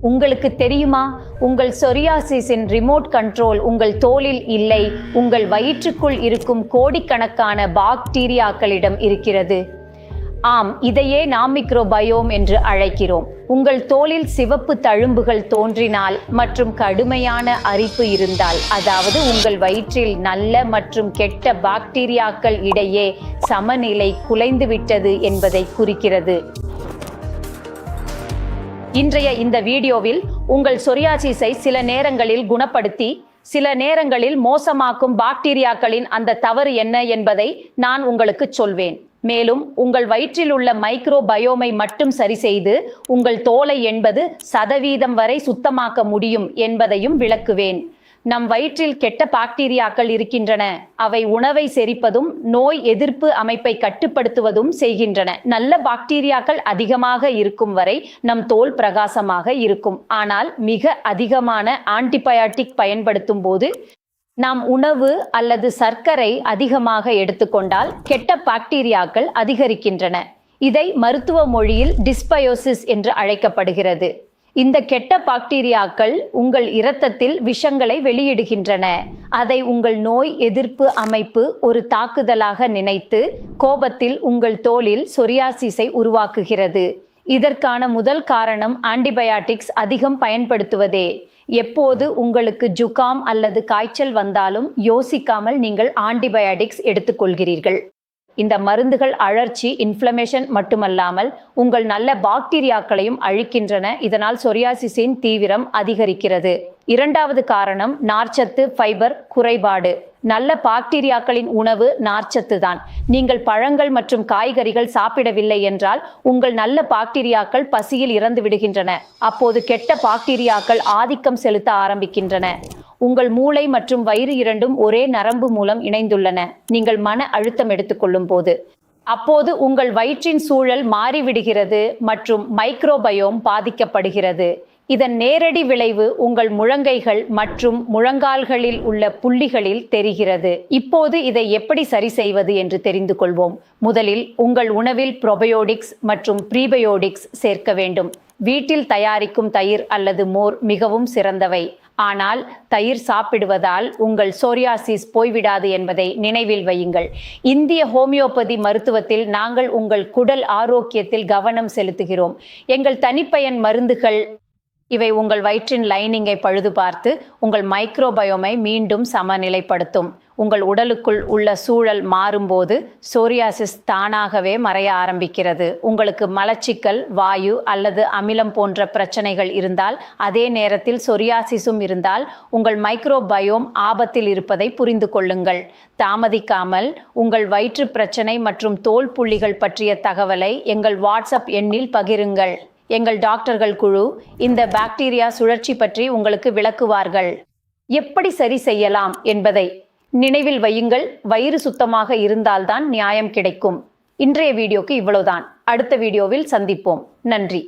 உங்களுக்கு தெரியுமா, உங்கள் சொரியாசிஸின் ரிமோட் கண்ட்ரோல் உங்கள் தோலில் இல்லை, உங்கள் வயிற்றுக்குள் இருக்கும் கோடிக்கணக்கான பாக்டீரியாக்களிடம் இருக்கிறது. ஆம், இதையே நாம் மைக்ரோபயோம் என்று அழைக்கிறோம். உங்கள் தோலில் சிவப்பு தழும்புகள் தோன்றினால் மற்றும் கடுமையான அரிப்பு இருந்தால், அதாவது உங்கள் வயிற்றில் நல்ல மற்றும் கெட்ட பாக்டீரியாக்கள் இடையே சமநிலை குலைந்துவிட்டது என்பதை குறிக்கிறது. இன்றைய இந்த வீடியோவில் உங்கள் சொரியாசிஸை சில நேரங்களில் குணப்படுத்தி சில நேரங்களில் மோசமாக்கும் பாக்டீரியாக்களின் அந்த தவறு என்ன என்பதை நான் உங்களுக்கு சொல்வேன். மேலும் உங்கள் வயிற்றில் உள்ள மைக்ரோபயோமை மட்டும் சரி செய்து உங்கள் தோலை 80% வரை சுத்தமாக்க முடியும் என்பதையும் விளக்குவேன். நம் வயிற்றில் கெட்ட பாக்டீரியாக்கள் இருக்கின்றன. அவை உணவை செரிப்பதும் நோய் எதிர்ப்பு அமைப்பை கட்டுப்படுத்துவதும் செய்கின்றன. நல்ல பாக்டீரியாக்கள் அதிகமாக இருக்கும் வரை நம் தோல் பிரகாசமாக இருக்கும். ஆனால் மிக அதிகமான ஆன்டிபயாட்டிக் பயன்படுத்தும் போது நாம் உணவு அல்லது சர்க்கரை அதிகமாக எடுத்துக்கொண்டால் கெட்ட பாக்டீரியாக்கள் அதிகரிக்கின்றன. இதை மருத்துவ மொழியில் டிஸ்பயோசிஸ் என்று அழைக்கப்படுகிறது. இந்த கெட்ட பாக்டீரியாக்கள் உங்கள் இரத்தத்தில் விஷங்களை வெளியிடுகின்றன. அதை உங்கள் நோய் எதிர்ப்பு அமைப்பு ஒரு தாக்குதலாக நினைத்து கோபத்தில் உங்கள் தோலில் சொரியாசிஸை உருவாக்குகிறது. இதற்கான முதல் காரணம் ஆன்டிபயாட்டிக்ஸ் அதிகம் பயன்படுத்துவதே. எப்போது உங்களுக்கு ஜுகாம் அல்லது காய்ச்சல் வந்தாலும் யோசிக்காமல் நீங்கள் ஆன்டிபயாட்டிக்ஸ் எடுத்துக்கொள்கிறீர்கள். இந்த மருந்துகள் அழற்சி, இன்ஃப்ளமேஷன் மட்டுமல்லாமல் உங்கள் நல்ல பாக்டீரியாக்களையும் அழிக்கின்றன. இதனால் சொரியாசிஸின் தீவிரம் அதிகரிக்கிறது. இரண்டாவது காரணம் நார்ச்சத்து, ஃபைபர் குறைபாடு. நல்ல பாக்டீரியாக்களின் உணவு நார்ச்சத்து தான். நீங்கள் பழங்கள் மற்றும் காய்கறிகள் சாப்பிடவில்லை என்றால் உங்கள் நல்ல பாக்டீரியாக்கள் பசியில் இறந்து விடுகின்றன. அப்போது கெட்ட பாக்டீரியாக்கள் ஆதிக்கம் செலுத்த ஆரம்பிக்கின்றன. உங்கள் மூளை மற்றும் வயிறு இரண்டும் ஒரே நரம்பு மூலம் இணைந்துள்ளன. நீங்கள் மன அழுத்தம் எடுத்துக்கொள்ளும் போது அப்போது உங்கள் வயிற்றின் சூழல் மாறிவிடுகிறது மற்றும் மைக்ரோபயோம் பாதிக்கப்படுகிறது. இதன் நேரடி விளைவு உங்கள் முழங்கைகள் மற்றும் முழங்கால்களில் உள்ள புள்ளிகளில் தெரிகிறது. இப்போது இதை எப்படி சரி செய்வது என்று தெரிந்து கொள்வோம். முதலில் உங்கள் உணவில் ப்ரோபயோடிக்ஸ் மற்றும் ப்ரீபயோடிக்ஸ் சேர்க்க வேண்டும். வீட்டில் தயாரிக்கும் தயிர் அல்லது மோர் மிகவும் சிறந்தவை. ஆனால் தயிர் சாப்பிடுவதால் உங்கள் சொரியாசிஸ் போய்விடாது என்பதை நினைவில் வையுங்கள். இந்திய ஹோமியோபதி மருத்துவத்தில் நாங்கள் உங்கள் குடல் ஆரோக்கியத்தில் கவனம் செலுத்துகிறோம். எங்கள் தனிப்பயன் மருந்துகள் இவை உங்கள் வயிற்றின் லைனிங்கை பழுது பார்த்து உங்கள் மைக்ரோபயோமை மீண்டும் சமநிலைப்படுத்தும். உங்கள் உடலுக்குள் உள்ள சூழல் மாறும்போது சொரியாசிஸ் தானாகவே மறைய ஆரம்பிக்கிறது. உங்களுக்கு மலச்சிக்கல், வாயு அல்லது அமிலம் போன்ற பிரச்சனைகள் இருந்தால், அதே நேரத்தில் சொரியாசிஸும் இருந்தால் உங்கள் மைக்ரோபயோம் ஆபத்தில் இருப்பதை புரிந்து கொள்ளுங்கள். தாமதிக்காமல் உங்கள் வயிற்று பிரச்சனை மற்றும் தோல் புள்ளிகள் பற்றிய தகவலை எங்கள் வாட்ஸ்அப் எண்ணில் பகிருங்கள். எங்கள் டாக்டர்கள் குழு இந்த பாக்டீரியா சுழற்சி பற்றி உங்களுக்கு விளக்குவார்கள். எப்படி சரி செய்யலாம் என்பதை நினைவில் வையுங்கள். வயிறு சுத்தமாக இருந்தால்தான் நியாயம் கிடைக்கும். இன்றைய வீடியோக்கு இவ்வளவுதான். அடுத்த வீடியோவில் சந்திப்போம். நன்றி.